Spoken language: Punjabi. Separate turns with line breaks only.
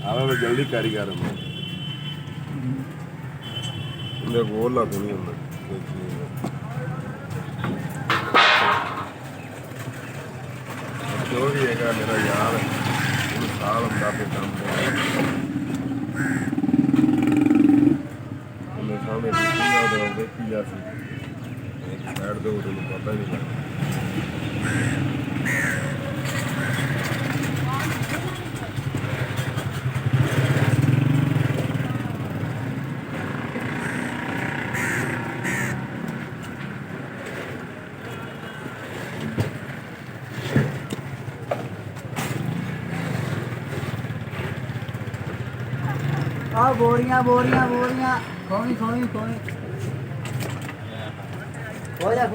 ਆਵੇ ਜਲਦੀ ਕਾਰੀਗਰ ਹੁੰਦਾ ਉਹਦੇ ਗੋਲ ਲਾ ਕੋਈ ਹੁੰਦਾ ਜੋ ਵੀ ਹੈਗਾ ਮੇਰਾ ਯਾਰ ਉਹਨੂੰ ਸਾਲ ਹੁੰਦਾ ਤੇ ਕੰਮ ਉਹਨੇ ਸਾਹਮਣੇ ਦਿੱਤਾ ਉਹ ਵੇਖੀ ਜਾ ਸੀ ਇੱਕ ਸਾਈਡ ਦੇ ਉਹਨੂੰ ਪਤਾ ਹੀ ਨਹੀਂ ਲੱਗਦਾ
ਆ ਬੋਰੀਆਂ ਬੋਰੀਆਂ ਬੋਰੀਆਂ ਖੋਣੀ ਖੋਣੀ ਖੋਣੀ ਹੋ ਜਾ